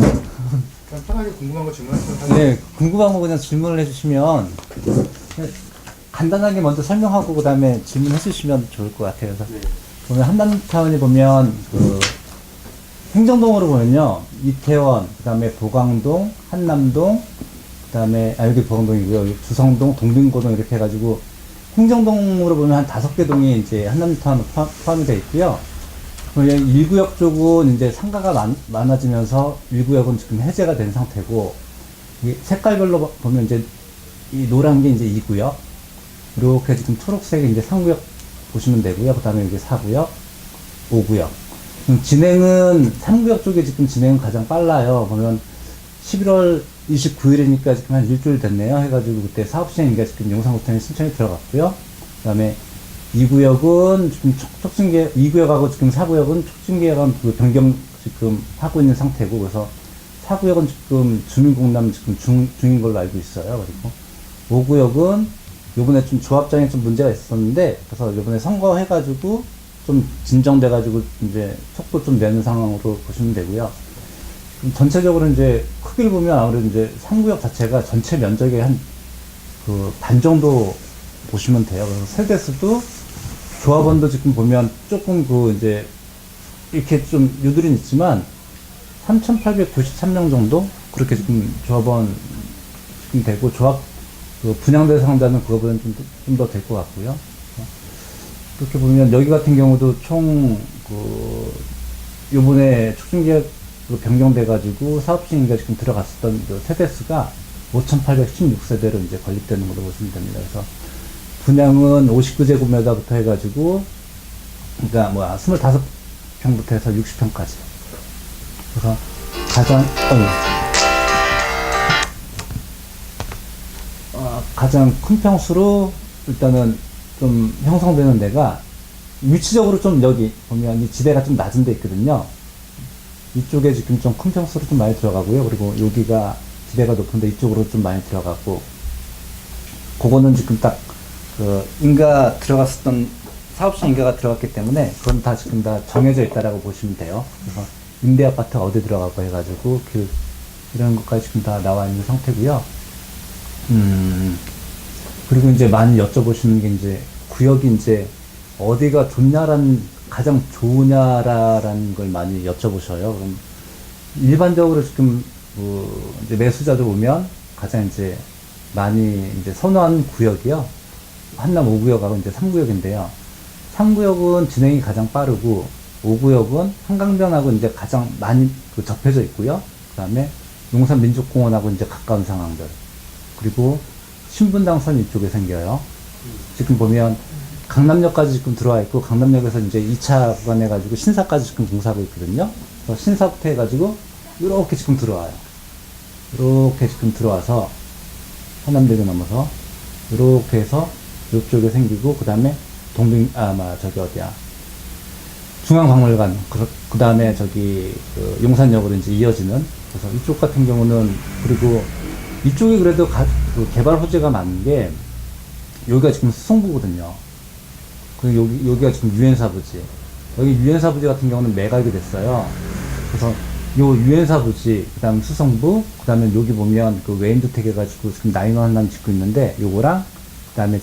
그냥 편하게 궁금한 거 질문하시면 네, 궁금한 거 그냥 질문을 해주시면 그냥 간단하게 먼저 설명하고 그 다음에 질문해 주시면 좋을 것 같아요. 그래서 네. 보면 한남타운이 보면 그 행정동으로 보면요, 이태원, 그 다음에 보강동, 한남동, 그 다음에 여기 보강동이고요, 여기 주성동, 동빙고동 이렇게 해가지고 행정동으로 보면 한 5개 동이 이제 한남타운 포함이 되어 있고요. 1구역 쪽은 이제 상가가 많아지면서 1구역은 지금 해제가 된 상태고, 이 색깔별로 보면 이제 이 노란 게 이제 2구역, 이렇게 지금 초록색이 이제 3구역 보시면 되고요. 그 다음에 이게 4구역, 5구역. 진행은 3구역 쪽에 지금 진행은 가장 빨라요. 보면 11월 29일이니까 지금 한 일주일 됐네요. 해가지고 그때 사업시행인가 지금 용산구청에 신청이 들어갔고요. 그 다음에 2구역은 지금 2구역하고 지금 4구역은 촉진계획안 그 변경 지금 하고 있는 상태고, 그래서 4구역은 지금 주민공람 지금 중인 걸로 알고 있어요. 그리고 5구역은 요번에 좀 조합장에 좀 문제가 있었는데, 그래서 요번에 선거해가지고 좀 진정돼가지고 이제 속도 좀 내는 상황으로 보시면 되고요. 전체적으로 이제 크기를 보면 아무래도 이제 3구역 자체가 전체 면적의 한 그 반 정도 보시면 돼요. 그래서 세대수도 조합원도 지금 보면 조금 그 이제 이렇게 좀 유들은 있지만 3,893명 정도 그렇게 지금 조합원 지금 되고, 조합 그 분양 대상자는 그거보다는 좀 더 될 것 같고요. 그렇게 보면 여기 같은 경우도 총 그 요번에 촉진계획으로 변경돼 가지고 사업시행가 지금 들어갔었던 그 세대수가 5,816세대로 이제 건립되는 걸로 보시면 됩니다. 그래서 분양은 59제곱미터부터 해가지고, 그러니까 25평부터 해서 60평까지. 그래서 가장 큰 평수로 일단은 좀 형성되는 데가 위치적으로 좀 여기 보면 이 지대가 좀 낮은 데 있거든요. 이쪽에 지금 좀 큰 평수로 좀 많이 들어가고요. 그리고 여기가 지대가 높은데 이쪽으로 좀 많이 들어가고, 그거는 지금 딱 그 인가 들어갔었던 사업시 인가가 들어갔기 때문에 그건 다 지금 다 정해져 있다라고 보시면 돼요. 그래서 임대 아파트 어디 들어가고 해가지고 이런 것까지 지금 다 나와 있는 상태고요. 그리고 이제 많이 여쭤보시는 게 이제 구역이 이제 어디가 가장 좋으냐라는 걸 많이 여쭤보셔요. 그럼 일반적으로 지금 이제 매수자들 오면 가장 이제 많이 이제 선호하는 구역이요, 한남 5구역하고 이제 3구역인데요. 3구역은 진행이 가장 빠르고, 5구역은 한강변하고 이제 가장 많이 접해져 있고요. 그 다음에 용산민족공원하고 이제 가까운 상황들. 그리고 신분당선 이쪽에 생겨요. 지금 보면 강남역까지 지금 들어와 있고, 강남역에서 이제 2차 구간 해가지고 신사까지 지금 공사하고 있거든요. 그래서 신사부터 해가지고 이렇게 지금 들어와요. 이렇게 지금 들어와서 한남대교 넘어서 이렇게 해서 이쪽에 생기고, 그 다음에 중앙박물관, 그 다음에 그 용산역으로 이제 이어지는, 그래서 이쪽 같은 경우는, 그리고 이쪽이 그래도 그 개발 호재가 많은 게, 여기가 지금 수성구거든요. 그리고 여기가 지금 유엔사 부지. 여기 유엔사 부지 같은 경우는 매각이 됐어요. 그래서 요 유엔사 부지, 그 다음 수성구, 그 다음에 여기 보면 그 외인주택 해가지고 지금 나인원 한남 짓고 있는데, 요거랑, 그 다음에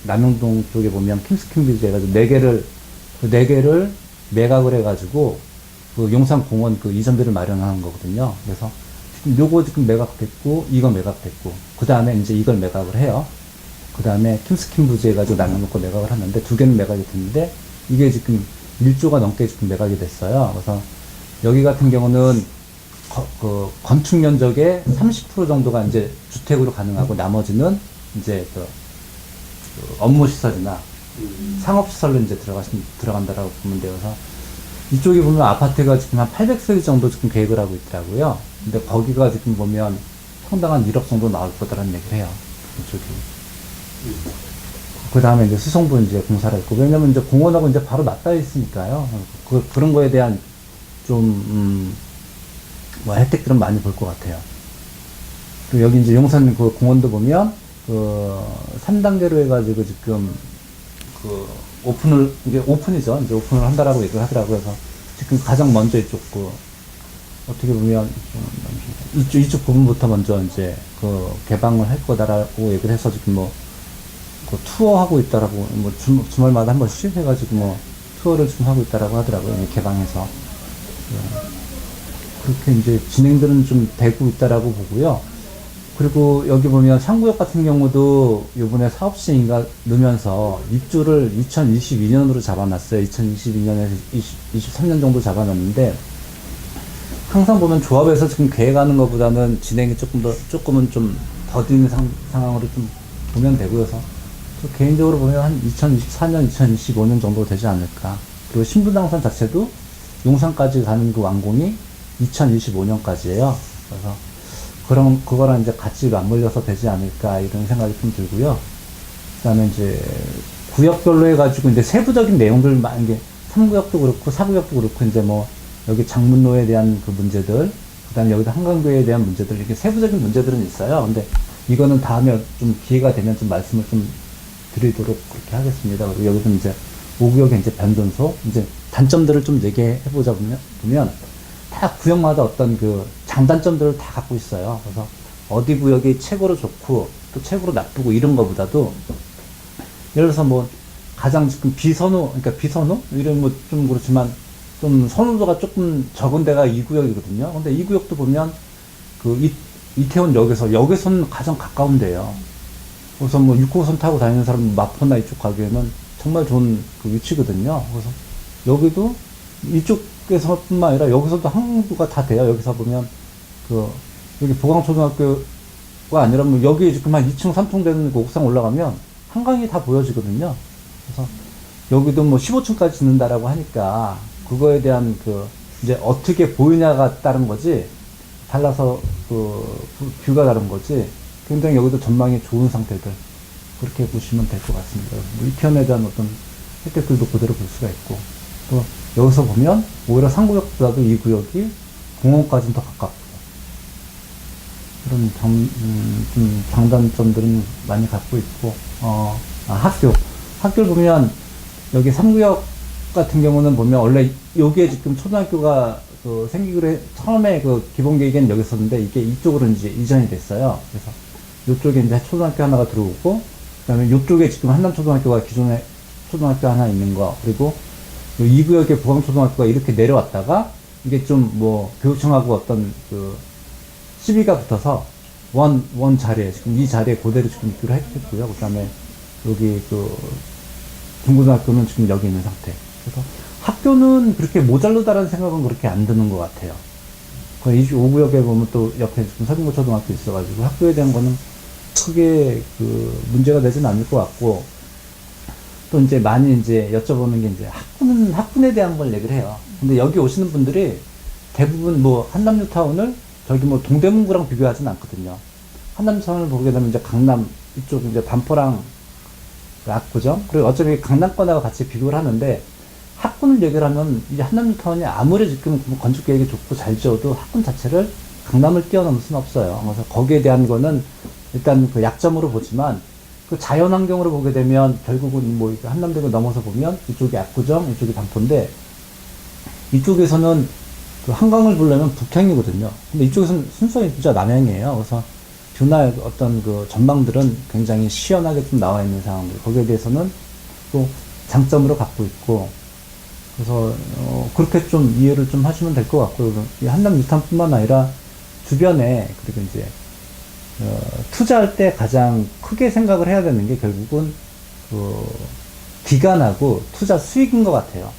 남영동 쪽에 보면 킴스킨비즈 해가지고 4개를 매각을 해가지고 그 용산공원 그 이전비를 마련하는 거거든요. 그래서 지금 요거 지금 매각됐고, 이거 매각됐고, 그 다음에 이제 이걸 매각을 해요. 그 다음에 킴스킨부즈 해가지고 남영동 매각을 하는데, 2개는 매각이 됐는데, 이게 지금 1조가 넘게 지금 매각이 됐어요. 그래서 여기 같은 경우는 그 건축 면적의 30% 정도가 이제 주택으로 가능하고, 나머지는 이제 그 업무 시설이나 상업 시설로 이제 들어간다라고 보면 돼요. 그래서 이쪽에 보면 아파트가 지금 한 800세대 정도 지금 계획을 하고 있더라고요. 근데 거기가 지금 보면 상당한 1억 정도 나올 거다라는 얘기를 해요. 이쪽이. 그 다음에 이제 수성부 이제 공사를 했고, 왜냐면 이제 공원하고 이제 바로 맞닿아 있으니까요. 그런 거에 대한 좀, 혜택들은 많이 볼 것 같아요. 그리고 여기 이제 용산 그 공원도 보면, 3단계로 해가지고 지금 이제 오픈을 한다라고 얘기를 하더라고요. 그래서 지금 가장 먼저 이쪽 어떻게 보면 이쪽 부분부터 먼저 이제 그 개방을 할 거다라고 얘기를 해서 지금 뭐 그 투어하고 있다라고 뭐 주말마다 한 번씩 해가지고 뭐 투어를 좀 하고 있다라고 하더라고요. 개방해서 그렇게 이제 진행들은 좀 되고 있다라고 보고요. 그리고 여기 보면 상구역 같은 경우도 요번에 사업 시행인가 넣으면서 입주를 2022년으로 잡아놨어요. 2022년에서 23년 정도 잡아놨는데, 항상 보면 조합에서 지금 계획하는 것보다는 진행이 조금은 좀 더딘 상황으로 좀 보면 되고요. 그래서 저 개인적으로 보면 한 2024년, 2025년 정도 되지 않을까. 그리고 신분당선 자체도 용산까지 가는 그 완공이 2025년까지예요. 그래서 그거랑 이제 같이 맞물려서 되지 않을까 이런 생각이 좀 들고요. 그다음에 이제 구역별로 해가지고 이제 세부적인 내용들 많은 게 3구역도 그렇고 4구역도 그렇고 이제 뭐 여기 장문로에 대한 그 문제들, 그다음에 여기도 한강교회에 대한 문제들, 이렇게 세부적인 문제들은 있어요. 근데 이거는 다음에 좀 기회가 되면 좀 말씀을 좀 드리도록 그렇게 하겠습니다. 그리고 여기서 이제 5구역의 이제 변전소, 이제 단점들을 좀 얘기해 보자 보면 다 구역마다 어떤 그 장단점들을 다 갖고 있어요. 그래서 어디 구역이 최고로 좋고 또 최고로 나쁘고 이런 거보다도, 예를 들어서 뭐 가장 지금 비선호 이런 뭐 좀 그렇지만 좀 선호도가 조금 적은 데가 2구역이거든요. 근데 2구역도 보면 그 이태원역에서는 가장 가까운 데예요. 그래서 뭐 6호선 타고 다니는 사람 마포나 이쪽 가기에는 정말 좋은 그 위치거든요. 그래서 여기도 이쪽에서뿐만 아니라 여기서도 항구가 다 돼요. 여기서 보면 여기 보강초등학교가 아니라 뭐 여기 지금 한 2층 3층 되는 그 옥상 올라가면 한강이 다 보여지거든요. 그래서 여기도 뭐 15층까지 짓는다라고 하니까 그거에 대한 이제 어떻게 보이냐가 다른 거지, 달라서 뷰가 다른 거지, 굉장히 여기도 전망이 좋은 상태들, 그렇게 보시면 될 것 같습니다. 뭐 이태원에 대한 어떤 혜택들도 그대로 볼 수가 있고, 또 여기서 보면 오히려 3구역보다도 2구역이 공원까지는 더 가깝고, 그런 좀 장단점들은 많이 갖고 있고, 학교를 보면 여기 3구역 같은 경우는 보면 원래 여기에 지금 초등학교가 생기기로 처음에 기본 계획에는 여기 있었는데 이게 이쪽으로 이제 이전이 됐어요. 그래서 이쪽에 이제 초등학교 하나가 들어오고, 그 다음에 이쪽에 지금 한남초등학교가 기존에 초등학교 하나 있는 거, 그리고 2구역의 보강초등학교가 이렇게 내려왔다가 이게 좀 뭐 교육청하고 어떤 시비가 붙어서 원 자리에, 지금 이 자리에 그대로 지금 입주를 했고요. 그 다음에 여기 중고등학교는 지금 여기 있는 상태. 그래서 학교는 그렇게 모자르다라는 생각은 그렇게 안 드는 것 같아요. 그 5구역에 보면 또 옆에 지금 서빙고 초등학교 있어가지고 학교에 대한 거는 크게 문제가 되지는 않을 것 같고, 또 이제 많이 이제 여쭤보는 게 이제 학군에 대한 걸 얘기를 해요. 근데 여기 오시는 분들이 대부분 뭐 한남뉴타운을 저기 뭐 동대문구랑 비교하진 않거든요. 한남뉴타운을 보게 되면 이제 강남 이쪽 이제 반포랑 압구정, 그리고 어차피 강남권하고 같이 비교를 하는데, 학군을 얘기를 하면 이제 한남뉴타운이 아무리 지금 건축 계획이 좋고 잘 지어도 학군 자체를 강남을 뛰어넘을 수는 없어요. 그래서 거기에 대한 거는 일단 약점으로 보지만, 자연 환경으로 보게 되면 결국은 뭐 한남대교 넘어서 보면 이쪽이 압구정, 이쪽이 반포인데, 이쪽에서는 한강을 보려면 북향이거든요. 근데 이쪽에서는 순수하게 진짜 남향이에요. 그래서 뷰나 어떤 전망들은 굉장히 시원하게 좀 나와 있는 상황들, 거기에 대해서는 또 장점으로 갖고 있고, 그래서 그렇게 좀 이해를 좀 하시면 될 것 같고요. 이 한남 뉴타운뿐만 아니라 주변에, 그리고 이제 투자할 때 가장 크게 생각을 해야 되는 게 결국은 기간하고 투자 수익인 것 같아요.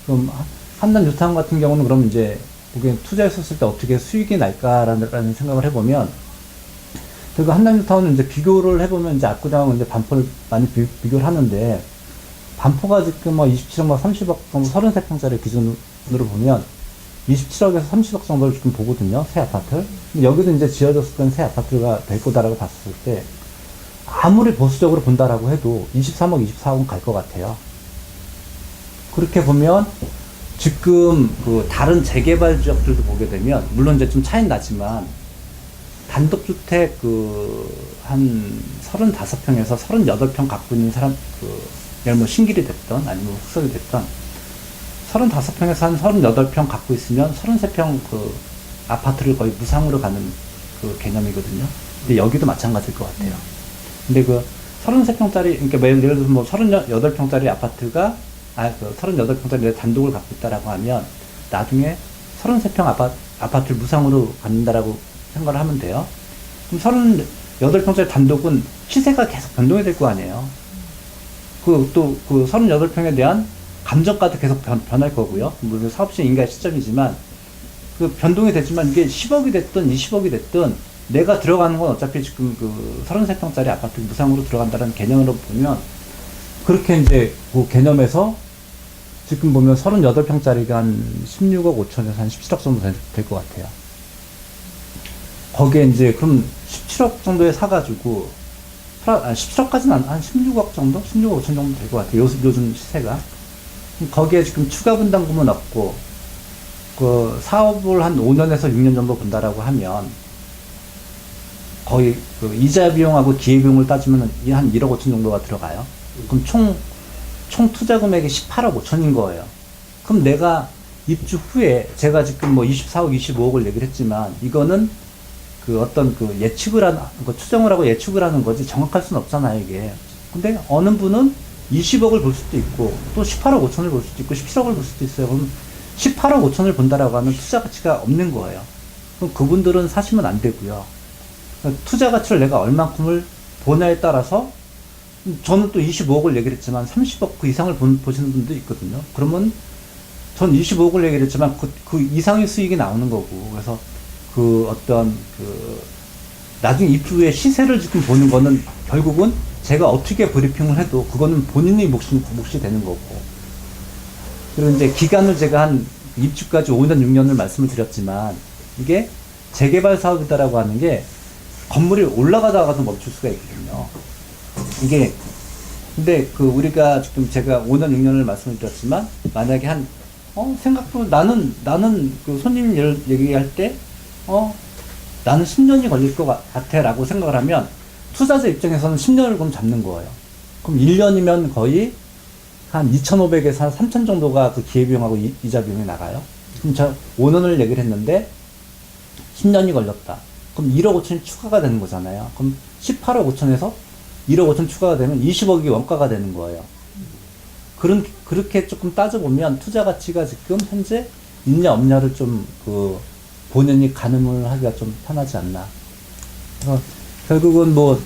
그럼 한남 뉴타운 같은 경우는 그럼 이제 거기에 투자했었을 때 어떻게 수익이 날까라는 생각을 해보면, 그리고 한남 뉴타운은 이제 비교를 해보면 이제 압구정하고 이제 반포를 많이 비교를 하는데, 반포가 지금 뭐 27억, 뭐 30억 정도 33평짜리 기준으로 보면 27억에서 30억 정도를 지금 보거든요. 새 아파트. 근데 여기도 이제 지어졌을 땐 새 아파트가 될 거다라고 봤을 때, 아무리 보수적으로 본다라고 해도 23억, 24억은 갈 것 같아요. 그렇게 보면 지금 다른 재개발 지역들도 보게 되면, 물론 이제 좀 차이는 나지만, 단독주택 한 35평에서 38평 갖고 있는 사람, 예를 뭐 신길이 됐던 아니면 흑석이 됐던 35평에서 한 38평 갖고 있으면 33평 아파트를 거의 무상으로 가는 그 개념이거든요. 근데 여기도 마찬가지일 것 같아요. 근데 그 33평짜리, 그러니까 예를 들어서 뭐 38평짜리 아파트가, 38평짜리 단독을 갖고 있다라고 하면, 나중에 33평 아파트를 무상으로 갖는다라고 생각을 하면 돼요. 그럼 38평짜리 단독은 시세가 계속 변동이 될 거 아니에요. 그 38평에 대한 감정가도 계속 변할 거고요. 물론 사업시 인가의 시점이지만, 그 변동이 됐지만 이게 10억이 됐든 20억이 됐든 내가 들어가는 건 어차피 지금 그 33평짜리 아파트 무상으로 들어간다는 개념으로 보면, 그렇게 이제 그 개념에서 지금 보면 38평짜리가 한 16억 5천에서 한 17억 정도 될 것 같아요. 거기에 이제 그럼 17억 정도에 사가지고, 17억까지는 한 16억 정도? 16억 5천 정도 될 것 같아요. 요즘 시세가. 거기에 지금 추가 분담금은 없고, 그 사업을 한 5년에서 6년 정도 본다라고 하면, 거의 그 이자 비용하고 기회 비용을 따지면 한 1억 5천 정도가 들어가요. 그럼 총 투자 금액이 18억 5천인 거예요. 그럼 내가 입주 후에, 제가 지금 뭐 24억, 25억을 얘기를 했지만, 이거는 그 어떤 그 예측을 하는, 추정을 하고 예측을 하는 거지 정확할 수는 없잖아요, 이게. 근데 어느 분은 20억을 볼 수도 있고, 또 18억 5천을 볼 수도 있고, 17억을 볼 수도 있어요. 그럼 18억 5천을 본다라고 하면 투자 가치가 없는 거예요. 그럼 그분들은 사시면 안 되고요. 투자 가치를 내가 얼만큼을 보냐에 따라서, 저는 또 25억을 얘기를 했지만 30억 그 이상을 보시는 분도 있거든요. 그러면 전 25억을 얘기를 했지만 그 이상의 수익이 나오는 거고, 그래서 그 어떤 그 나중에 입주 후에 시세를 지금 보는 거는 결국은 제가 어떻게 브리핑을 해도 그거는 본인의 몫이 되는 거고. 그리고 이제 기간을 제가 한 입주까지 5년, 6년을 말씀을 드렸지만, 이게 재개발 사업이다라고 하는 게 건물이 올라가다가도 멈출 수가 있거든요. 이게, 근데 그 우리가 지금 제가 5년, 6년을 말씀을 드렸지만, 만약에 생각보다 나는 그 손님 얘기할 때, 나는 10년이 걸릴 것 같아 라고 생각을 하면, 투자자 입장에서는 10년을 그럼 잡는 거예요. 그럼 1년이면 거의 한 2,500에서 한 3,000 정도가 그 기회비용하고 이자 비용이 나가요. 그럼 제가 5년을 얘기를 했는데 10년이 걸렸다. 그럼 1억 5천이 추가가 되는 거잖아요. 그럼 18억 5천에서 1억 5천 추가가 되면 20억이 원가가 되는 거예요. 그렇게 조금 따져보면 투자 가치가 지금 현재 있냐 없냐를 좀 본인이 가늠을 하기가 좀 편하지 않나. 결국은 뭐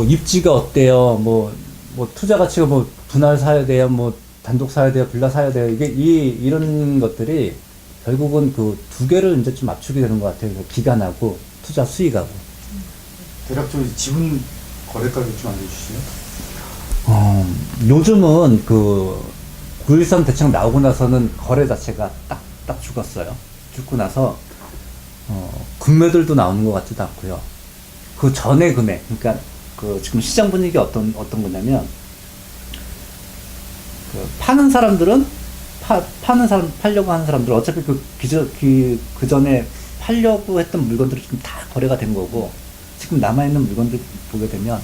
입지가 어때요? 뭐 투자 가치가 뭐 분할 사야 돼요? 뭐 단독 사야 돼요? 빌라 사야 돼요? 이런 것들이 결국은 그 두 개를 이제 좀 맞추게 되는 것 같아요. 기간하고 투자 수익하고. 대략적으로 지분 거래 가격 좀 알려주시죠. 요즘은 그 913 대책 나오고 나서는 거래 자체가 딱 죽었어요. 죽고 나서 금매들도 나오는 것 같지도 않고요. 그 전에 금액, 그러니까 그 지금 시장 분위기 어떤 거냐면, 그 파는 사람들은 팔려고 하는 사람들은 어차피 그 전에 팔려고 했던 물건들이 지금 다 거래가 된 거고, 지금 남아있는 물건들 보게 되면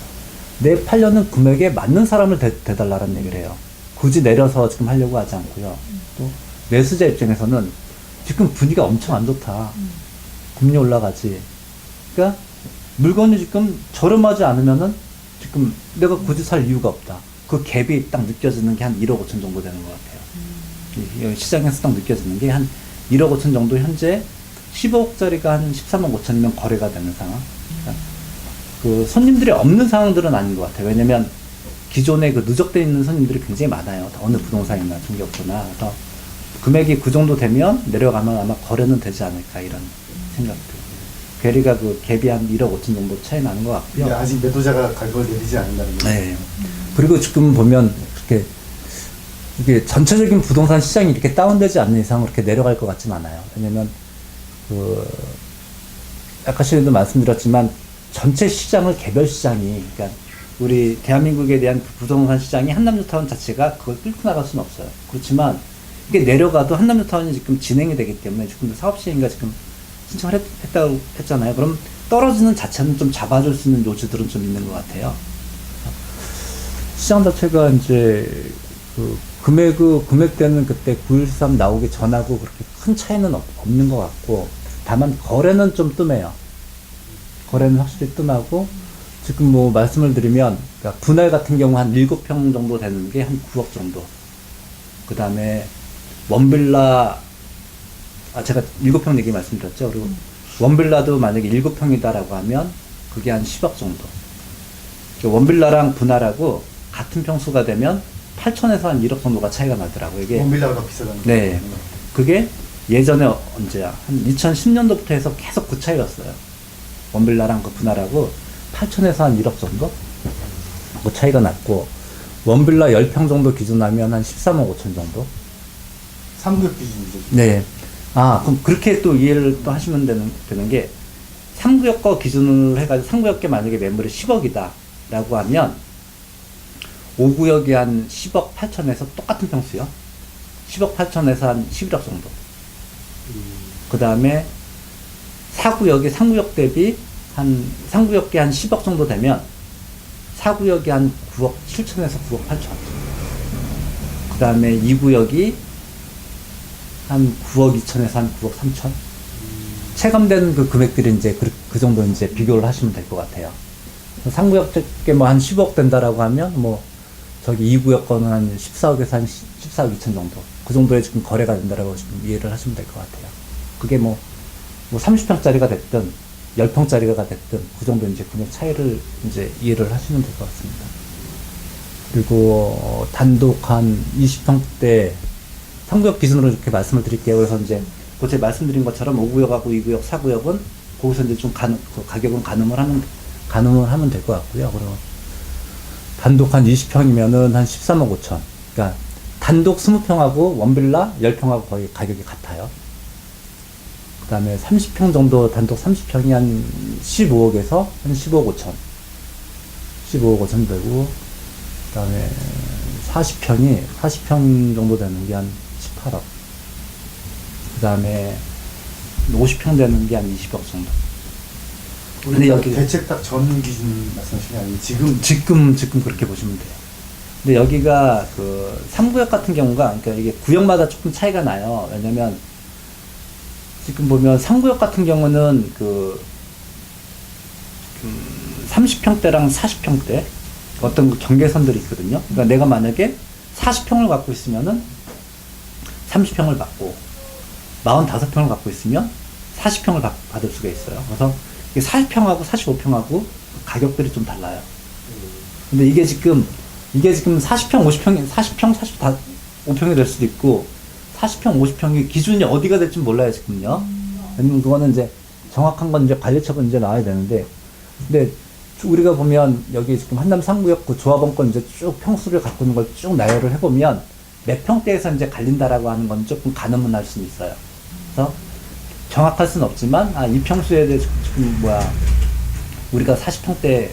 내 팔려는 금액에 맞는 사람을 대달라는 얘기를 해요. 굳이 내려서 지금 하려고 하지 않고요. 또 매수자 입장에서는 지금 분위기가 엄청 안 좋다. 금리 올라가지. 그러니까 물건이 지금 저렴하지 않으면은 지금 내가 굳이 살 이유가 없다. 그 갭이 딱 느껴지는 게 한 1억 5천 정도 되는 것 같아요. 시장에서 딱 느껴지는 게 한 1억 5천 정도, 현재 15억짜리가 한 13억 5천이면 거래가 되는 상황. 그러니까 그 손님들이 없는 상황들은 아닌 것 같아요. 왜냐면 기존에 그 누적되어 있는 손님들이 굉장히 많아요. 어느 부동산이나 중개업소나. 그래서 금액이 그 정도 되면 내려가면 아마 거래는 되지 않을까, 이런 생각들. 괴리가 그 갭이 한 1억 5천 정도 차이 나는 것 같고요. 아직 매도자가 가격을 내리지 않는다는 거죠. 네. 그리고 지금 보면 이게 전체적인 부동산 시장이 이렇게 다운되지 않는 이상 그렇게 내려갈 것 같진 않아요. 왜냐면 아까 전에도 말씀드렸지만 전체 시장을 개별 시장이, 그러니까 우리 대한민국에 대한 그 부동산 시장이 한남뉴타운 자체가 그걸 뚫고 나갈 수는 없어요. 그렇지만 이게 내려가도 한남뉴타운이 지금 진행이 되기 때문에 지금 사업시행인가 지금 신청을 했다고 했잖아요. 그럼 떨어지는 자체는 좀 잡아줄 수 있는 요지들은 좀 있는 것 같아요. 시장 자체가 이제 금액대는 그때 913 나오기 전하고 그렇게 큰 차이는 없는 것 같고, 다만 거래는 좀 뜸해요. 거래는 확실히 뜸하고 지금 뭐 말씀을 드리면 그러니까 분할 같은 경우 한 7평 정도 되는 게 한 9억 정도. 그 다음에 원빌라 제가 7평 얘기 말씀드렸죠. 그리고 원빌라도 만약에 7평이다라고 하면 그게 한 10억 정도. 원빌라랑 분할하고 같은 평수가 되면 8천에서 한 1억 정도가 차이가 나더라고요. 이게 원빌라가 더 비싸다는 네. 그게 예전에 언제야? 한 2010년도부터 해서 계속 그 차이였어요. 원빌라랑 그 분할하고 8천에서 한 1억 정도? 그 차이가 났고, 원빌라 10평 정도 기준하면 한 13억 5천 정도? 3구역 기준이죠. 네. 그럼 그렇게 또 이해를 또 하시면 되는 게, 3구역 거 기준으로 해가지고 3구역에 만약에 매물이 10억이다. 라고 하면, 5구역이 한 10억 8천에서 똑같은 평수요. 10억 8천에서 한 11억 정도. 그 다음에 4구역이 3구역 대비 3구역이 한 10억 정도 되면 4구역이 한 9억 7천에서 9억 8천. 그 다음에 2구역이 한 9억 2천에서 한 9억 3천. 체감된 그 금액들이 이제 그 정도 이제 비교를 하시면 될 것 같아요. 3구역 쪽에 뭐 한 10억 된다라고 하면 뭐 저기 2구역 거는 한 14억에서 한 14억 2천 정도. 그 정도에 지금 거래가 된다라고 지금 이해를 하시면 될 것 같아요. 그게 뭐 30평짜리가 됐든 10평짜리가 됐든 그 정도 이제 금액 차이를 이제 이해를 하시면 될 것 같습니다. 그리고 단독 한 20평대 3구역 기준으로 이렇게 말씀을 드릴게요. 그래서 이제 제가 말씀드린 것처럼 5구역하고 2구역, 4구역은 거기서 이제 좀 가격은 가늠을 하면 될 것 같고요. 그리고 단독 한 20평이면은 한 13억 5천. 그러니까 단독 20평하고 원빌라 10평하고 거의 가격이 같아요. 그 다음에 30평 정도, 단독 30평이 한 15억에서 한 15억 5천. 15억 5천 되고, 그 다음에 40평 정도 되는 게 한 18억. 그 다음에 50평 되는 게 한 20억 정도. 근데 여기 대책 딱 전 기준 말씀하시는 게 아니고 지금 그렇게 보시면 돼요. 근데 여기가 그 3구역 같은 경우가, 그러니까 이게 구역마다 조금 차이가 나요. 왜냐면 지금 보면 3구역 같은 경우는 30평대랑 40평대 어떤 그 경계선들이 있거든요. 그러니까 내가 만약에 40평을 갖고 있으면은 30평을 받고 45평을 갖고 있으면 40평을 받을 수가 있어요. 그래서 이게 40평하고 45평하고 가격들이 좀 달라요. 근데 이게 지금 40평, 40평, 45평이 될 수도 있고 40평, 50평이 기준이 어디가 될지 몰라요, 지금요. 왜냐면 그거는 이제 정확한 건 이제 관리처분 이제 나와야 되는데, 근데 우리가 보면 여기 지금 한남 3구역 그 조합원권 이제 쭉 평수를 갖고 있는 걸 쭉 나열을 해보면 몇 평대에서 이제 갈린다라고 하는 건 조금 가늠은 할 수는 있어요. 그래서 정확할 수는 없지만, 이 평수에 대해서 지금 우리가 40평대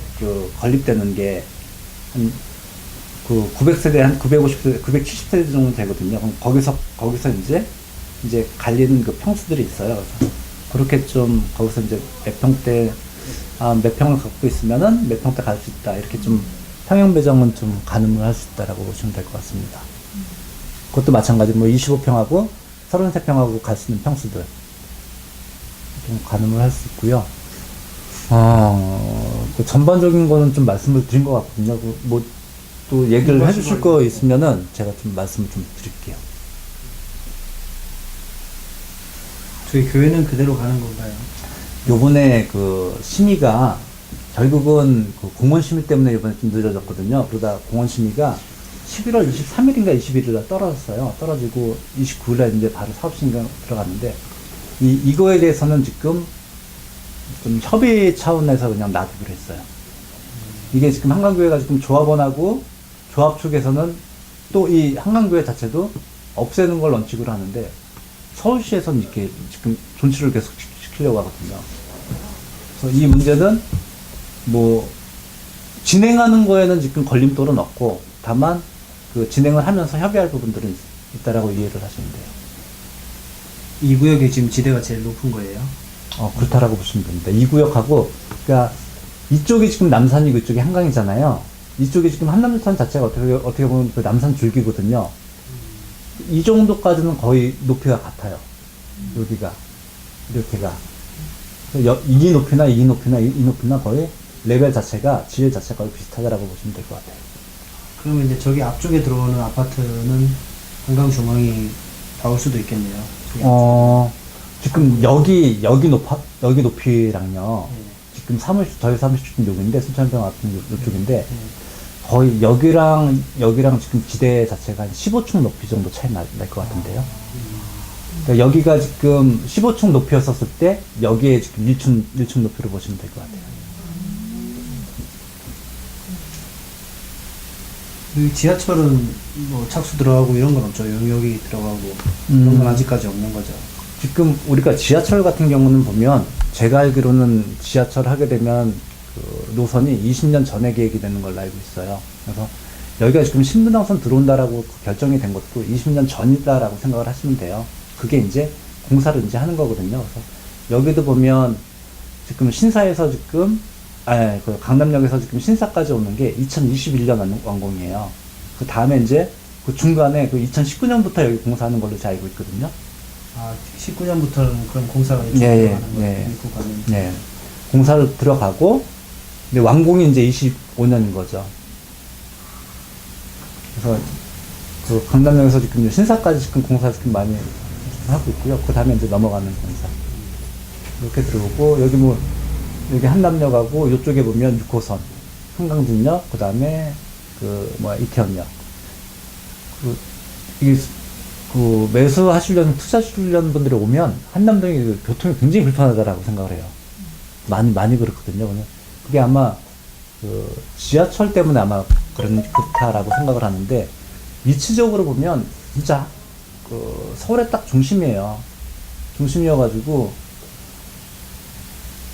건립되는 게 한 900세대, 한 950세대, 970세대 정도 되거든요. 그럼 거기서 이제 갈리는 그 평수들이 있어요. 그래서 그렇게 좀 거기서 이제 몇 평대, 몇 평을 갖고 있으면은 몇 평대 갈 수 있다. 이렇게 좀 평형 배정은 좀 가늠을 할 수 있다라고 보시면 될 것 같습니다. 그것도 마찬가지, 25평하고 33평하고 갈 수 있는 평수들. 좀 가늠을 할 수 있고요. 그 전반적인 거는 좀 말씀을 드린 것 같거든요. 또 얘기를 해주실 거 있으면은 제가 좀 말씀을 좀 드릴게요. 저희 교회는 그대로 가는 건가요? 요번에 그 심의가 결국은 그 공원 심의 때문에 이번에 좀 늦어졌거든요. 그러다 공원 심의가 11월 23일인가 21일날 떨어졌어요. 떨어지고 29일날 이제 바로 사업 심의가 들어갔는데, 이거에 대해서는 지금 좀 협의 차원에서 그냥 놔두기로 했어요. 이게 지금 한강교회가 지금 조합원하고 조합 측에서는 또 이 한강교회 자체도 없애는 걸 원칙으로 하는데, 서울시에서는 이렇게 지금 존치를 계속 시키려고 하거든요. 그래서 이 문제는 진행하는 거에는 지금 걸림돌은 없고, 다만 그 진행을 하면서 협의할 부분들은 있다라고 이해를 하시면 돼요. 이 구역이 지금 지대가 제일 높은 거예요? 그렇다라고 보시면 됩니다. 이 구역하고, 그러니까 이쪽이 지금 남산이고 이쪽이 한강이잖아요. 이쪽이 지금 한남유탄 자체가 어떻게 보면 그 남산 줄기거든요. 이 정도까지는 거의 높이가 같아요. 여기가. 이렇게가. 이 높이나 이 높이나 이 높이나 거의 레벨 자체가, 지대 자체가 거의 비슷하다라고 보시면 될 것 같아요. 그러면 이제 저기 앞쪽에 들어오는 아파트는 한강 중앙이 닿을 수도 있겠네요. 저기 지금 여기 높이랑요. 네. 지금 저희 사무실 여기인데, 순천병 같은 이쪽인데, 네. 거의 여기랑 지금 지대 자체가 한 15층 높이 정도 차이 날 것 같은데요. 그러니까 여기가 지금 15층 높이였었을 때, 여기에 지금 1층 높이로 보시면 될 것 같아요. 그 지하철은 뭐 착수 들어가고 이런 건 없죠. 용역이 들어가고 이런 건 아직까지 없는 거죠. 지금 우리가 지하철 같은 경우는 보면, 제가 알기로는 지하철 하게 되면 그 노선이 20년 전에 계획이 되는 걸로 알고 있어요. 그래서 여기가 지금 신분당선 들어온다라고 결정이 된 것도 20년 전이다라고 생각을 하시면 돼요. 그게 이제 공사를 이제 하는 거거든요. 그래서 여기도 보면 지금 신사에서 지금 그 강남역에서 지금 신사까지 오는 게 2021년 완공이에요. 그 다음에 이제 그 중간에 그 2019년부터 여기 공사하는 걸로 제가 알고 있거든요. 아, 19년부터는 그럼 공사가 이제 들어가는 거예요. 입구 가는. 네. 공사를 들어가고, 근데 완공이 이제 25년인 거죠. 그래서 그 강남역에서 지금 신사까지 지금 공사 지금 많이 하고 있고요. 그 다음에 이제 넘어가는 공사. 이렇게 들어오고, 여기 한남역하고, 이쪽에 보면 6호선, 한강진역, 그 다음에 이태원역. 매수하시려는, 투자하시려는 분들이 오면, 한남동이 교통이 굉장히 불편하다라고 생각을 해요. 많이 그렇거든요. 그게 아마, 지하철 때문에 아마 그렇다라고 생각을 하는데, 위치적으로 보면, 진짜, 서울의 딱 중심이에요. 중심이어가지고,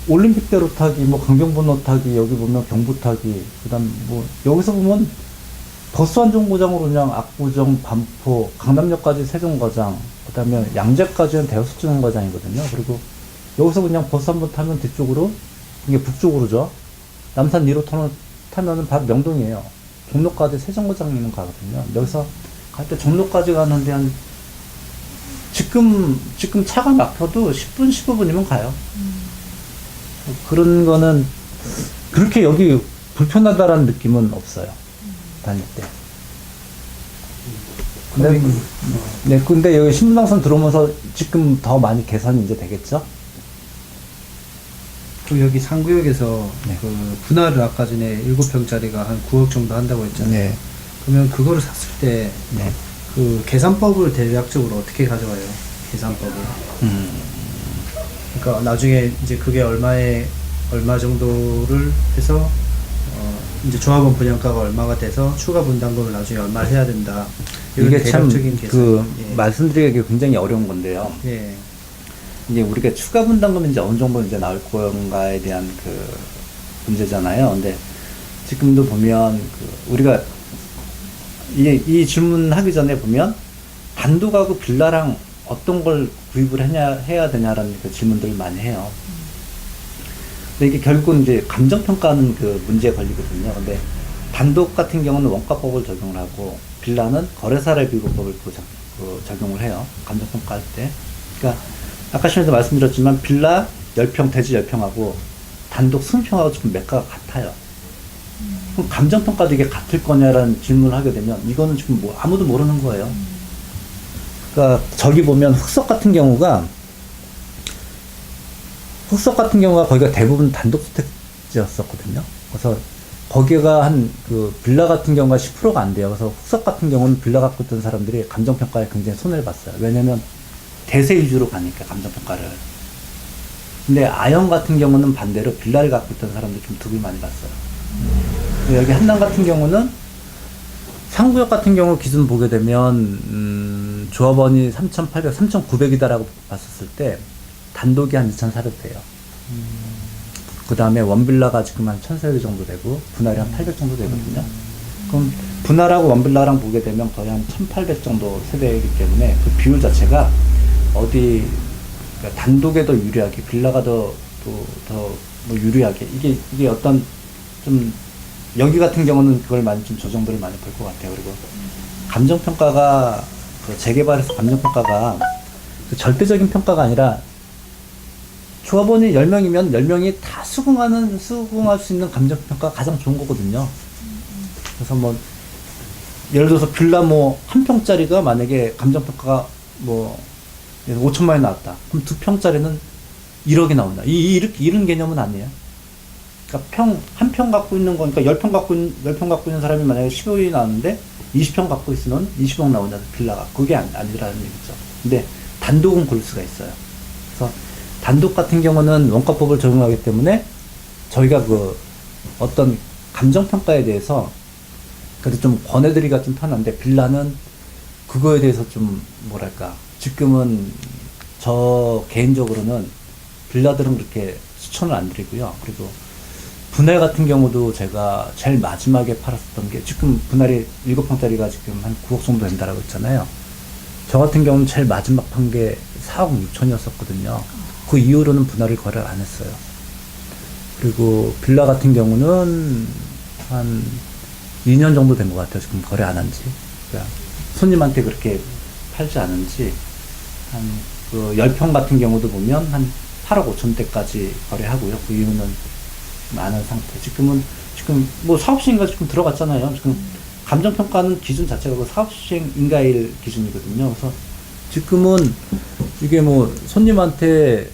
올림픽대로 타기, 강경번호 타기, 여기 보면 경부 타기, 그 다음 여기서 보면 버스 한 정거장으로 그냥 압구정, 반포, 강남역까지 세종거장, 그 다음에 양재까지는 대여섯 정거장이거든요. 그리고 여기서 그냥 버스 한 번 타면 뒤쪽으로, 이게 북쪽으로죠. 남산 1호 타면은 바로 명동이에요. 종로까지 세종거장이면 가거든요. 여기서 갈 때 종로까지 가는데 지금 차가 막혀도 10분, 15분이면 가요. 그런 거는 그렇게 여기 불편하다라는 느낌은 없어요. 다닐 때. 근데 여기 신분당선 들어오면서 지금 더 많이 개선이 이제 되겠죠? 또 여기 상구역에서 네. 그 분할을 아까 전에 7평짜리가 한 9억 정도 한다고 했잖아요. 네. 그러면 그거를 샀을 때 네. 그 계산법을 대략적으로 어떻게 가져와요? 계산법을. 그러니까 나중에 이제 그게 얼마 정도를 해서 이제 조합원 분양가가 얼마가 돼서 추가 분담금을 나중에 얼마를 해야 된다. 이런 이게 참 대략적인 계산. 예. 말씀드리기 굉장히 어려운 건데요. 예. 이게 우리가 추가 분담금이 이제 어느 정도 이제 나올 건가에 대한 그 문제잖아요. 근데 지금도 보면 우리가 이 질문 하기 전에 보면 단독하고 빌라랑 어떤 걸 구입을 해야 되냐라는 그 질문들을 많이 해요. 근데 이게 결국은 이제 감정평가하는 그 문제에 걸리거든요. 근데 단독 같은 경우는 원가법을 적용을 하고, 빌라는 거래사례비고법을 적용을 해요. 감정평가할 때. 그러니까, 아까 전에도 말씀드렸지만, 빌라 10평, 대지 10평하고, 단독 20평하고 지금 매가가 같아요. 그럼 감정평가도 이게 같을 거냐라는 질문을 하게 되면, 이거는 지금 아무도 모르는 거예요. 그러니까 저기 보면 흑석 같은 경우가 거기가 대부분 단독주택지였었거든요. 그래서 거기가 빌라 같은 경우가 10%가 안 돼요. 그래서 흑석 같은 경우는 빌라 갖고 있던 사람들이 감정평가에 굉장히 손해를 봤어요. 왜냐면 대세 위주로 가니까 감정평가를. 근데 아영 같은 경우는 반대로 빌라를 갖고 있던 사람들이 좀 득을 많이 봤어요. 여기 한남 같은 경우는 상구역 같은 경우 기준 보게 되면 조합원이 3,800, 3,900이다라고 봤었을 때 단독이 한 2,400 돼요. 그 다음에 원빌라가 지금 한 1,400 정도 되고 분할이 한 800 정도 되거든요. 그럼 분할하고 원빌라랑 보게 되면 거의 한 1,800 정도 세대이기 때문에 그 비율 자체가 그러니까 단독에 더 유리하게, 빌라가 더 유리하게, 이게 어떤 좀 여기 같은 경우는 그걸 많이 좀 조정들을 많이 볼 것 같아요. 그리고 감정평가가 재개발에서 감정평가가 절대적인 평가가 아니라 조합원이 10명이면 10명이 다 수긍할 수 있는 감정평가가 가장 좋은 거거든요. 그래서 뭐, 예를 들어서 빌라 뭐, 한 평짜리가 만약에 감정평가가 뭐, 5천만 원이 나왔다. 그럼 2평짜리는 1억이 나온다. 이런 개념은 아니에요. 그러니까 한 평 갖고 있는 거니까 10평 갖고 있는 사람이 만약에 10억이 나왔는데 20평 갖고 있으면 20억 나온다. 빌라가. 그게 아니라는 얘기죠. 근데 단독은 고를 수가 있어요. 그래서 단독 같은 경우는 원가법을 적용하기 때문에 저희가 그 어떤 감정평가에 대해서 그래도 좀 권해드리기가 좀 편한데 빌라는 그거에 대해서 좀 뭐랄까 지금은 저 개인적으로는 빌라들은 그렇게 추천을 안 드리고요. 그리고 분할 같은 경우도 제가 제일 마지막에 팔았었던 게 지금 분할이 7평짜리가 지금 한 9억 정도 된다라고 했잖아요. 저 같은 경우는 제일 마지막 판 게 4억 6천이었었거든요. 그 이후로는 분할을 거래를 안 했어요. 그리고 빌라 같은 경우는 한 2년 정도 된 것 같아요. 지금 거래 안 한 지. 그러니까 손님한테 그렇게 팔지 않은 지 한 그 10평 같은 경우도 보면 한 8억 5천대까지 거래하고요. 그 이후는 안 한 상태. 지금 뭐 사업시행인가 지금 들어갔잖아요. 지금 감정평가는 기준 자체가 그 사업시행 인가일 기준이거든요. 그래서 지금은 이게 뭐 손님한테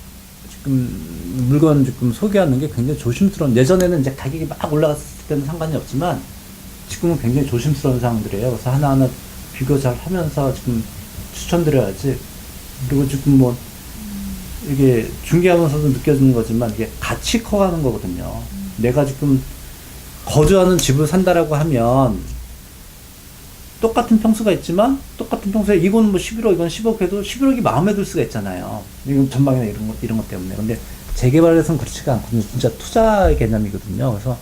지금 물건 지금 소개하는 게 굉장히 조심스러운, 예전에는 이제 가격이 막 올라갔을 때는 상관이 없지만 지금은 굉장히 조심스러운 상황들이에요. 그래서 하나하나 비교 잘 하면서 지금 추천드려야지. 그리고 지금 뭐 이게 중개하면서도 느껴지는 거지만 이게 같이 커가는 거거든요. 내가 지금 거주하는 집을 산다라고 하면 똑같은 평수가 있지만 똑같은 평수에 이건 뭐 11억 이건 10억 해도 11억이 마음에 들 수가 있잖아요. 이건 전망이나 이런 것 때문에. 근데 재개발에서는 그렇지가 않거든요. 진짜 투자 개념이거든요. 그래서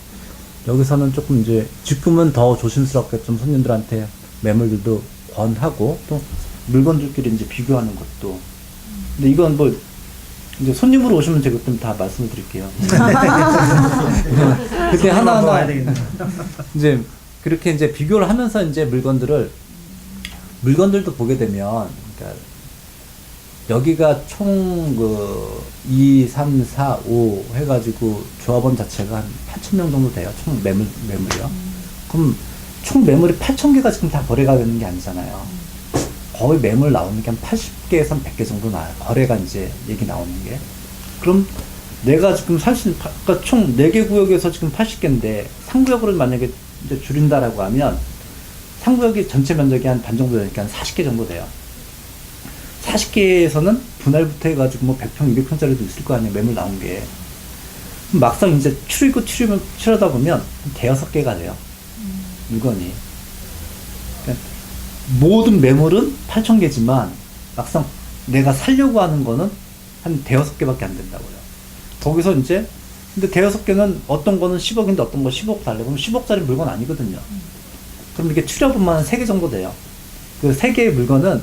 여기서는 조금 이제 지금은 더 조심스럽게 좀 손님들한테 매물들도 권하고 또 물건들끼리 이제 비교하는 것도. 근데 이건 뭐 이제 손님으로 오시면 제가 좀 다 말씀을 드릴게요. 그때 하나하나 이제 그렇게 이제 비교를 하면서 이제 물건들도 보게 되면, 그러니까 여기가 총 그 2, 3, 4, 5 해가지고 조합원 자체가 한 8,000명 정도 돼요. 총 매물이요. 그럼 총 매물이 8,000개가 지금 다 거래가 되는 게 아니잖아요. 거의 매물 나오는 게 한 80개에서 100개 정도 나와요. 거래가 이제 얘기 나오는 게. 그럼 내가 지금 그러니까 총 4개 구역에서 지금 80개인데 상구역으로 만약에 이제 줄인다라고 하면 상구역이 전체 면적이 한 반 정도 되니까 한 40개 정도 돼요. 40개에서는 분할부터 해가지고 뭐 100평, 200평짜리도 있을 거 아니에요. 매물 나온 게. 막상 이제 추리다 보면 대여섯 개가 돼요. 물건이. 그러니까 모든 매물은 8,000개지만 막상 내가 살려고 하는 거는 한 대여섯 개밖에 안 된다고요. 거기서 이제 근데 대여섯 개는 어떤 거는 10억인데 어떤 거 15억 달래. 그럼 10억짜리 물건 아니거든요. 그럼 이게 추려보면 한 3개 정도 돼요. 그 3개의 물건은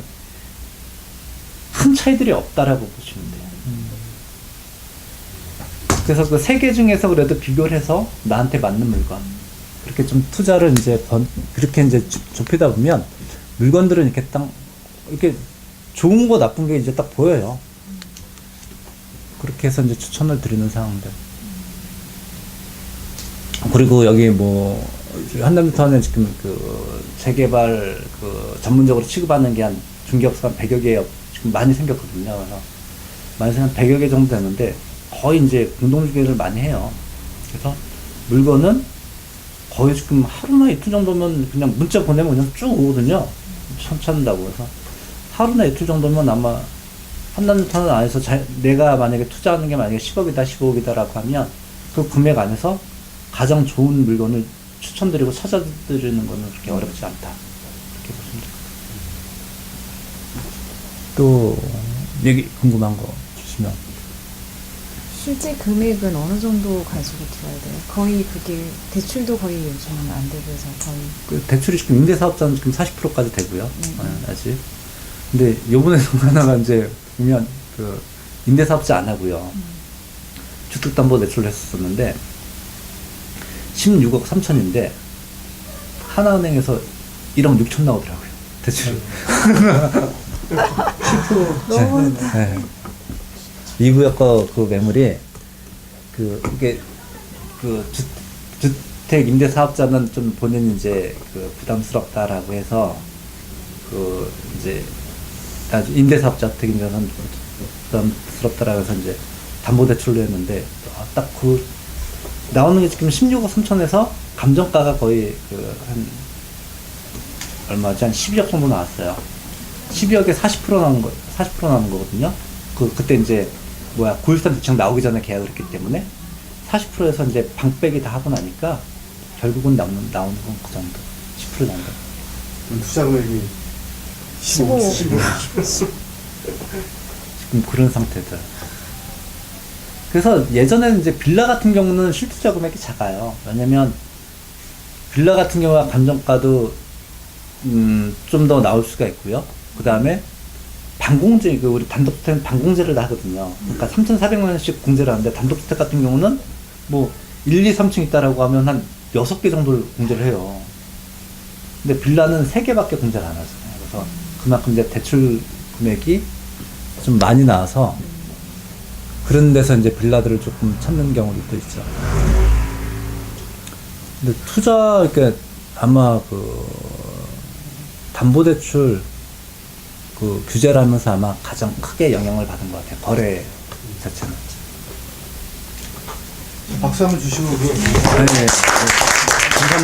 큰 차이들이 없다라고 보시면 돼요. 그래서 그 3개 중에서 그래도 비교를 해서 나한테 맞는 물건. 그렇게 좀 투자를 이제 그렇게 이제 좁히다 보면 물건들은 이렇게 딱 이렇게 좋은 거 나쁜 게 이제 딱 보여요. 그렇게 해서 이제 추천을 드리는 상황들. 그리고 여기 뭐 한남부터는 지금 그 재개발 그 전문적으로 취급하는 게 한 중개업소가 한 100여 개 지금 많이 생겼거든요. 그래서 많이 생긴 100여 개 정도 되는데 거의 이제 공동중개를 많이 해요. 그래서 물건은 거의 지금 하루나 이틀 정도면 그냥 문자 보내면 그냥 쭉 오거든요. 찾는다고 해서 하루나 이틀 정도면 아마 한남턴 안에서 내가 만약에 투자하는 게 만약에 10억이다 15억이다라고 하면 그 금액 안에서 가장 좋은 물건을 추천드리고 찾아드리는 거는 그렇게 어렵지 않다. 이렇게 보시면 돼요. 또 얘기 궁금한 거 주시면. 실제 금액은 어느 정도 가지고 들어야 돼요? 거의 그게 대출도 거의 요즘은 안 되고 해서 거의 그 대출이 지금 임대사업자는 지금 40%까지 되고요. 아직. 근데 요번에 하나가 이제 보면 그 임대사업자 안 하고요. 주택담보대출을 했었는데 16억 3천인데 하나은행에서 1억 6천 나오더라고요. 대출이. 10%. 너무 네. 미국의 그 매물이 이게 주택 임대 사업자는 좀 본인 이제 부담스럽다라고 해서 이제 아주 임대 사업자 주택 임대는 부담스럽다라고 해서 이제 담보대출로 했는데 딱 나오는 게 지금 16억 3천에서 감정가가 거의 한 얼마지? 한 12억 정도 나왔어요. 12억에 40% 나온 40% 나온 거거든요. 그때 이제 고일산 대책 나오기 전에 계약을 했기 때문에 40%에서 이제 방빼기 다 하고 나니까 결국은 나오는 건 그 정도. 10% 나온다. 투자 금액이 15. 지금 그런 상태들. 그래서 예전에는 이제 빌라 같은 경우는 실투자 금액이 작아요. 왜냐면 빌라 같은 경우가 감정가도 좀 더 나올 수가 있고요. 그 다음에 반공제, 우리 단독주택은 반공제를 다 하거든요. 그러니까 3,400만 원씩 공제를 하는데 단독주택 같은 경우는 1, 2, 3층 있다라고 하면 한 6개 정도를 공제를 해요. 근데 빌라는 3개밖에 공제를 안 하잖아요. 그래서 그만큼 이제 대출 금액이 좀 많이 나와서 그런 데서 이제 빌라들을 조금 찾는 경우도 또 있죠. 근데 그러니까 아마 담보대출 규제를 하면서 아마 가장 크게 영향을 받은 것 같아요. 거래 자체는. 박수 한번 주시고 네. 감사합니다.